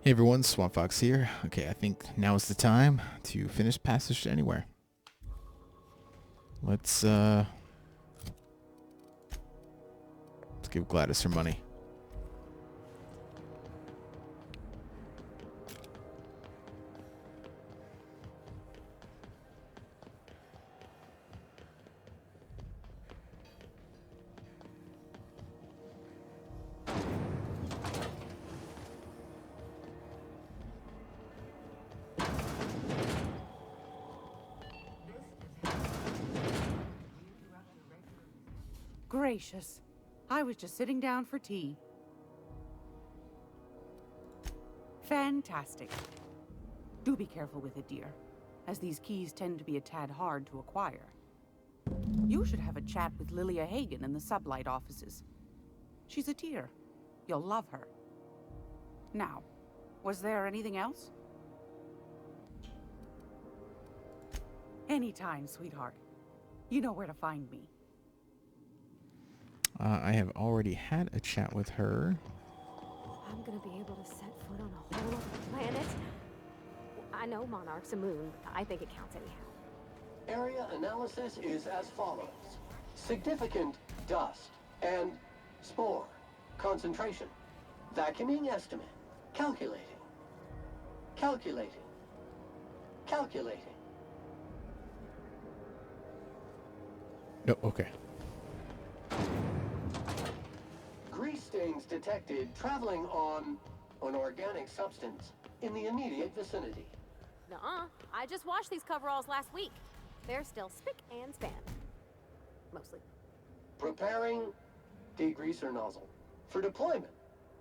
Hey everyone, Swamp Fox here. Okay, I think now is the time to finish Passage to Anywhere. Let's give Gladys her money. Gracious. I was just sitting down for tea. Fantastic. Do be careful with it, dear, as these keys tend to be a tad hard to acquire. You should have a chat with Lilia Hagen in the Sublight offices. She's a dear. You'll love her. Now, was there anything else? Anytime, sweetheart. You know where to find me. I have already had a chat with her. I'm gonna be able to set foot on a whole other planet. I know Monarch's a moon. I think it counts anyhow. Area analysis is as follows. Significant dust and spore concentration. Vacuuming estimate. Calculating. Calculating. Calculating. No, okay. Grease stains detected traveling on an organic substance in the immediate vicinity. Nuh-uh. I just washed these coveralls last week. They're still spick and span. Mostly. Preparing degreaser nozzle for deployment.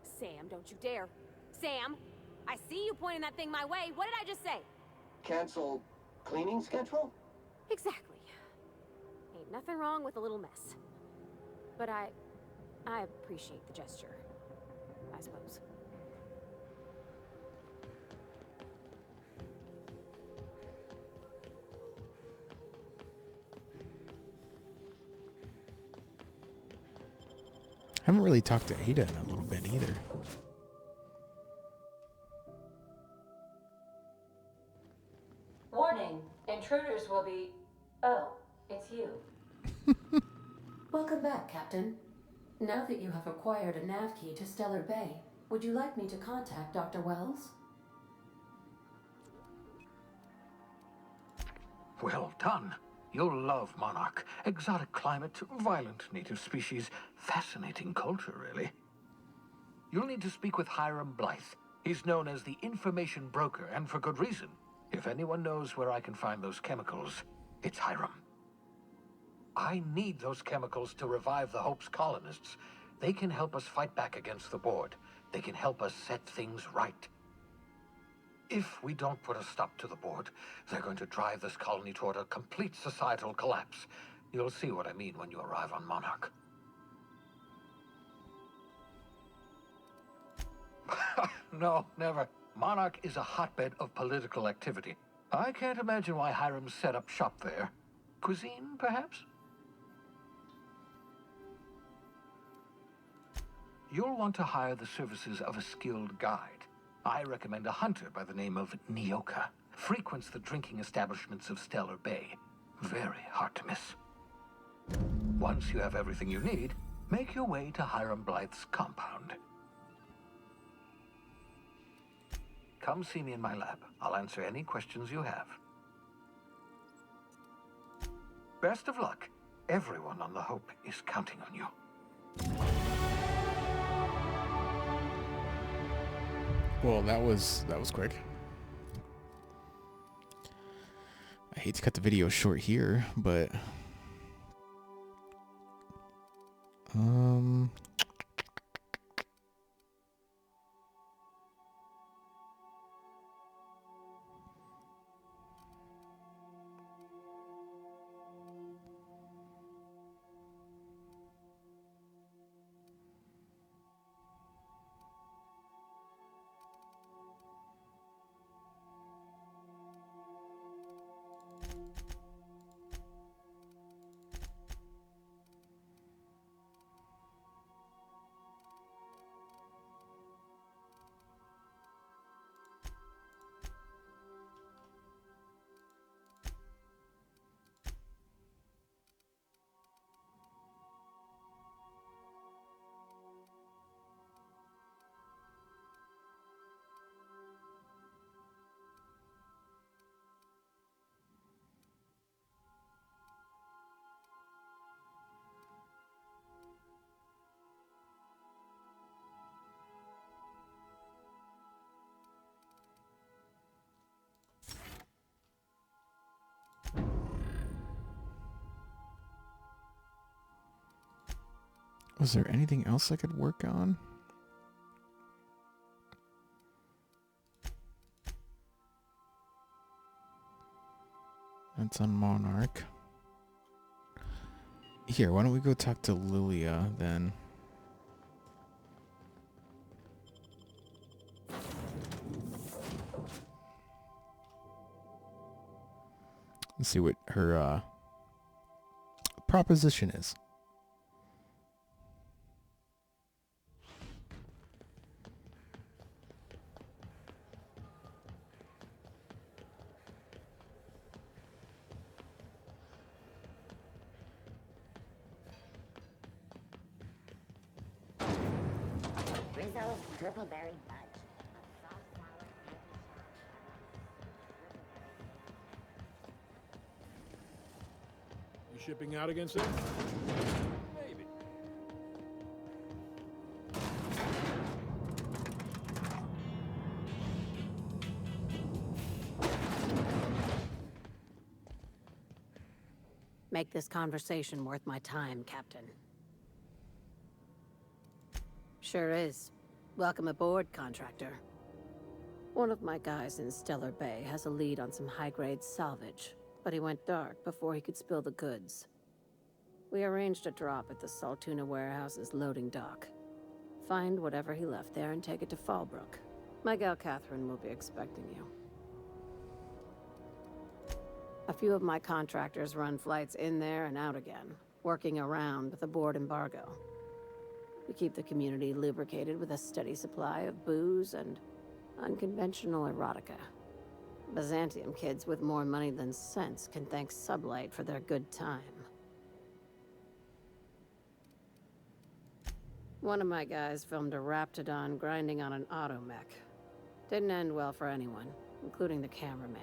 Sam, don't you dare. Sam, I see you pointing that thing my way. What did I just say? Cancel cleaning schedule? Exactly. Ain't nothing wrong with a little mess. But I appreciate the gesture, I suppose. I haven't really talked to Ada in a little bit either. Warning, intruders will be... Oh, it's you. Welcome back, Captain. Now that you have acquired a nav key to Stellar Bay, would you like me to contact Dr. Wells? Well done. You'll love Monarch. Exotic climate, violent native species, fascinating culture, really. You'll need to speak with Hiram Blythe. He's known as the information broker, and for good reason. If anyone knows where I can find those chemicals, it's Hiram. I need those chemicals to revive the Hope's colonists. They can help us fight back against the Board. They can help us set things right. If we don't put a stop to the Board, they're going to drive this colony toward a complete societal collapse. You'll see what I mean when you arrive on Monarch. No, never. Monarch is a hotbed of political activity. I can't imagine why Hiram set up shop there. Cuisine, perhaps? You'll want to hire the services of a skilled guide. I recommend a hunter by the name of Nyoka. Frequents the drinking establishments of Stellar Bay. Very hard to miss. Once you have everything you need, make your way to Hiram Blythe's compound. Come see me in my lab. I'll answer any questions you have. Best of luck. Everyone on the Hope is counting on you. Well, that was quick. I hate to cut the video short here, but Was there anything else I could work on? That's on Monarch. Here, why don't we go talk to Lilia then? Let's see what her proposition is. Rizzo's purple berry fudge. You shipping out again soon? Maybe. Make this conversation worth my time, Captain. Sure is. Welcome aboard, contractor. One of my guys in Stellar Bay has a lead on some high-grade salvage, but he went dark before he could spill the goods. We arranged a drop at the Saltuna warehouse's loading dock. Find whatever he left there and take it to Fallbrook. My gal Catherine will be expecting you. A few of my contractors run flights in there and out again, working around the board embargo. We keep the community lubricated with a steady supply of booze and unconventional erotica. Byzantium kids with more money than sense can thank Sublight for their good time. One of my guys filmed a Raptidon grinding on an automech. Didn't end well for anyone, including the cameraman.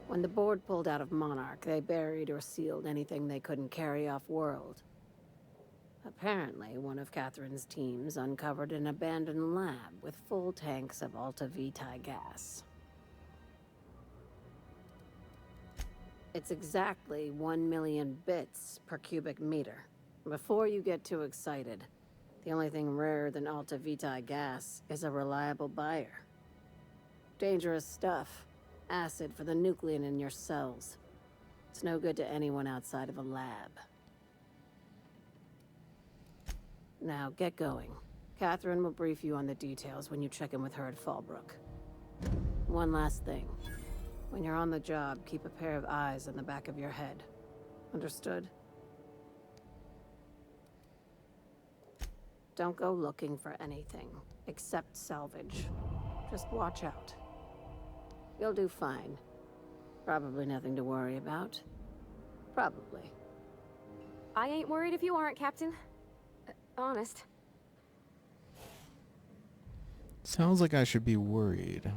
When the board pulled out of Monarch, they buried or sealed anything they couldn't carry off-world. Apparently, one of Catherine's teams uncovered an abandoned lab with full tanks of Alta Vitae gas. It's exactly 1 million bits per cubic meter. Before you get too excited, the only thing rarer than Alta Vitae gas is a reliable buyer. Dangerous stuff. Acid for the nucleon in your cells. It's no good to anyone outside of a lab. Now, get going. Catherine will brief you on the details when you check in with her at Fallbrook. One last thing. When you're on the job, keep a pair of eyes on the back of your head. Understood? Don't go looking for anything, except salvage. Just watch out. You'll do fine. Probably nothing to worry about. Probably. I ain't worried if you aren't, Captain. Honest. Sounds like I should be worried.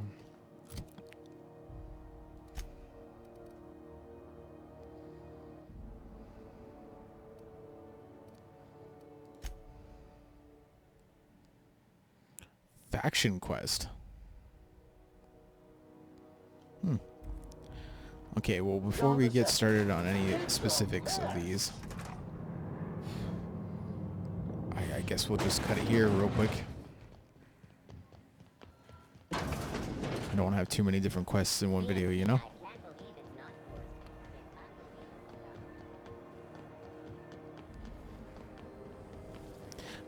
Faction quest. Okay, well, before we get started on any specifics of these, I guess we'll just cut it here real quick. I don't want to have too many different quests in one video, you know?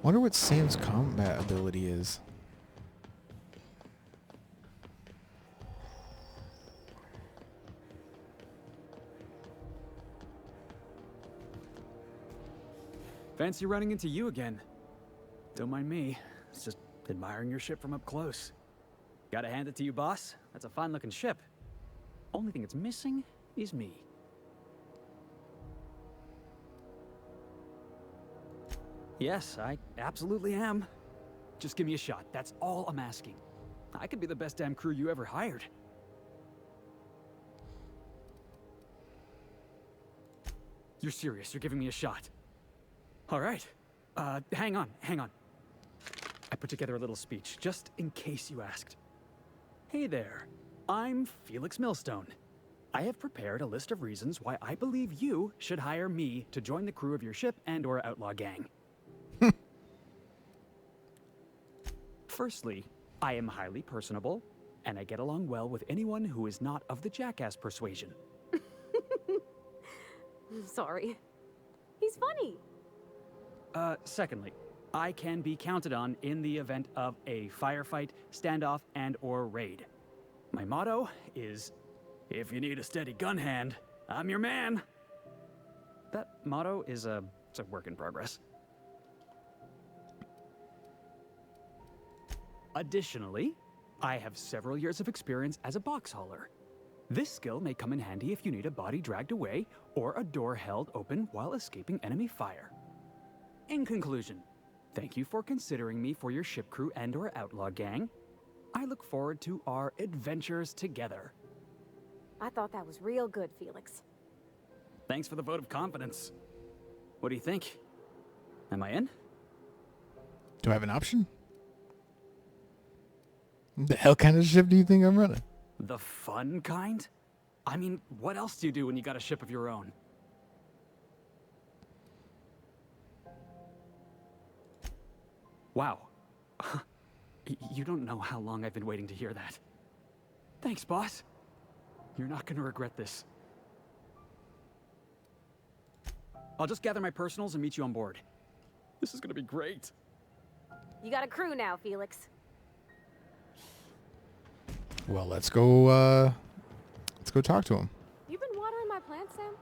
Wonder what Sam's combat ability is. Fancy running into you again. Don't mind me. It's just admiring your ship from up close. Gotta hand it to you, boss. That's a fine-looking ship. Only thing it's missing is me. Yes, I absolutely am. Just give me a shot. That's all I'm asking. I could be the best damn crew you ever hired. You're serious. You're giving me a shot. All right. Hang on. I put together a little speech, just in case you asked. Hey there. I'm Felix Millstone. I have prepared a list of reasons why I believe you should hire me to join the crew of your ship and/or outlaw gang. Firstly, I am highly personable, and I get along well with anyone who is not of the jackass persuasion. Sorry. He's funny. Secondly, I can be counted on in the event of a firefight, standoff, and/or raid. My motto is, if you need a steady gun hand, I'm your man. That motto is it's a work in progress. Additionally, I have several years of experience as a box hauler. This skill may come in handy if you need a body dragged away or a door held open while escaping enemy fire. In conclusion, thank you for considering me for your ship crew and/or outlaw gang. I look forward to our adventures together. I thought that was real good, Felix. Thanks for the vote of confidence. What do you think? Am I in? Do I have an option? The hell kind of ship do you think I'm running? The fun kind? I mean, what else do you do when you got a ship of your own? Wow. You don't know how long I've been waiting to hear that. Thanks, boss. You're not gonna regret this. I'll just gather my personals and meet you on board. This is gonna be great. You got a crew now, Felix. Well, let's go talk to him. You been watering my plants, Sam?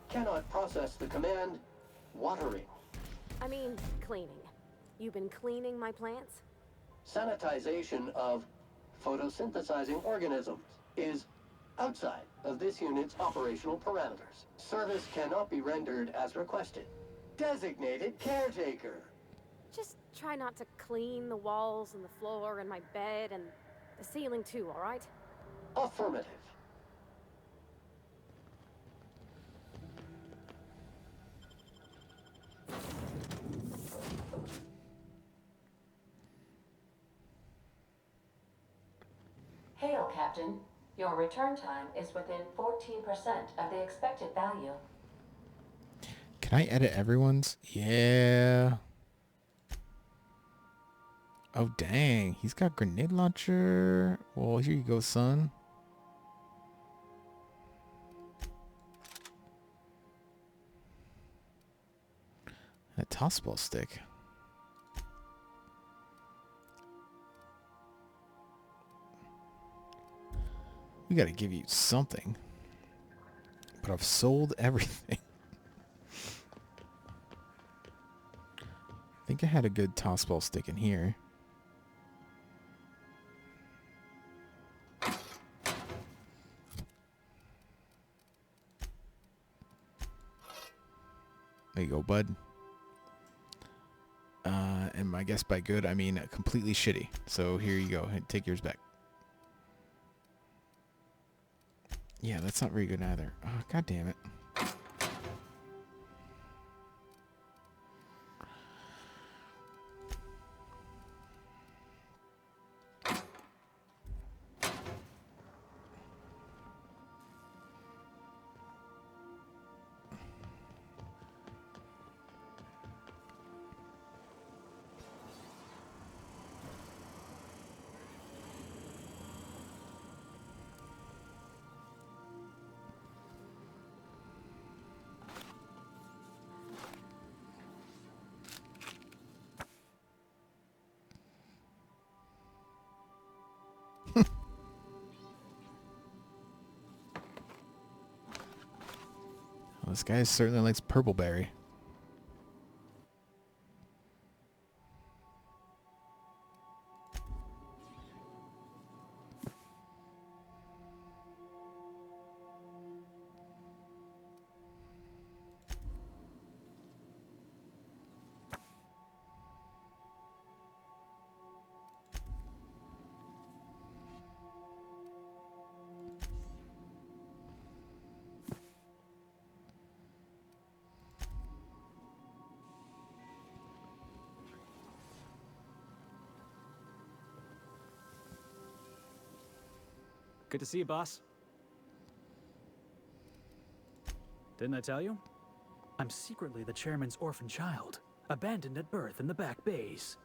Cannot process the command watering. I mean, cleaning. You been cleaning my plants? Sanitization of photosynthesizing organisms is outside of this unit's operational parameters. Service cannot be rendered as requested. Designated caretaker. Just try not to clean the walls and the floor and my bed and the ceiling too, all right? Affirmative. Hail, Captain. Your return time is within 14% of the expected value. Can I edit everyone's? Yeah. Oh, dang. He's got grenade launcher. Well, here you go, son. A toss ball stick. We gotta give you something. But I've sold everything. I think I had a good toss ball stick in here. There you go, bud. And I guess by good, I mean completely shitty. So here you go. Take yours back. Yeah, that's not very good either. Oh, God damn it. Well, this guy certainly likes purple berry. Good to see you, boss. Didn't I tell you? I'm secretly the chairman's orphan child, abandoned at birth in the back bays.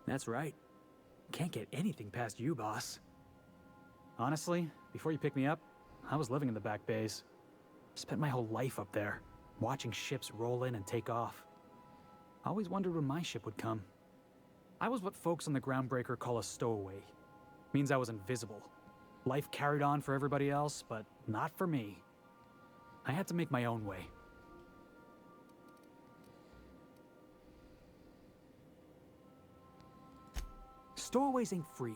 That's right. Can't get anything past you, boss. Honestly, before you picked me up, I was living in the back bays. Spent my whole life up there, watching ships roll in and take off. Always wondered when my ship would come. I was what folks on the Groundbreaker call a stowaway. Means I was invisible. Life carried on for everybody else, but not for me. I had to make my own way. Stowaways ain't free.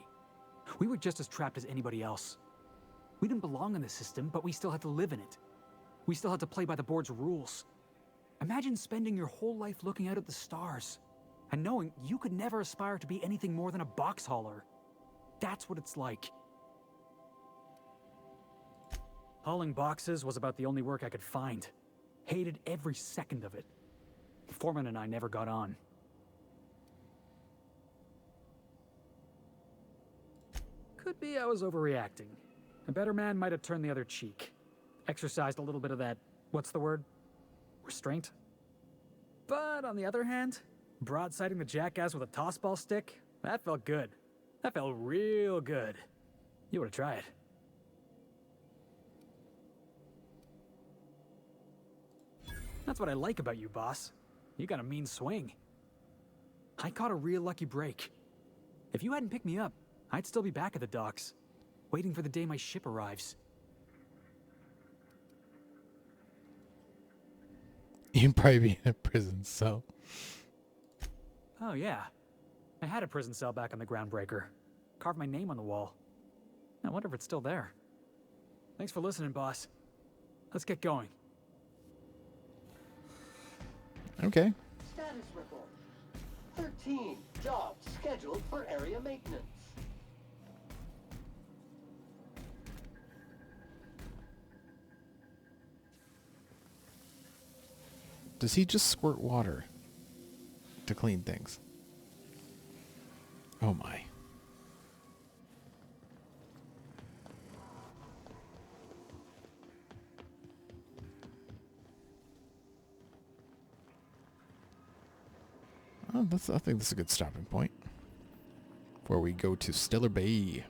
We were just as trapped as anybody else. We didn't belong in the system, but we still had to live in it. We still had to play by the board's rules. Imagine spending your whole life looking out at the stars, and knowing you could never aspire to be anything more than a box hauler. That's what it's like. Hauling boxes was about the only work I could find. Hated every second of it. Foreman and I never got on. Could be I was overreacting. A better man might have turned the other cheek. Exercised a little bit of that, what's the word? Restraint? But on the other hand, broadsiding the jackass with a tossball stick, that felt good. That felt real good. You ought to try it. That's what I like about you, boss. You got a mean swing. I caught a real lucky break. If you hadn't picked me up, I'd still be back at the docks, waiting for the day my ship arrives. You'd probably be in a prison cell. Oh yeah. I had a prison cell back on the Groundbreaker. Carved my name on the wall. I wonder if it's still there. Thanks for listening, boss. Let's get going. Okay. Status report. 13 jobs scheduled for area maintenance. Does he just squirt water to clean things? Oh my. Oh, I think that's a good stopping point. Where we go to Stellar Bay.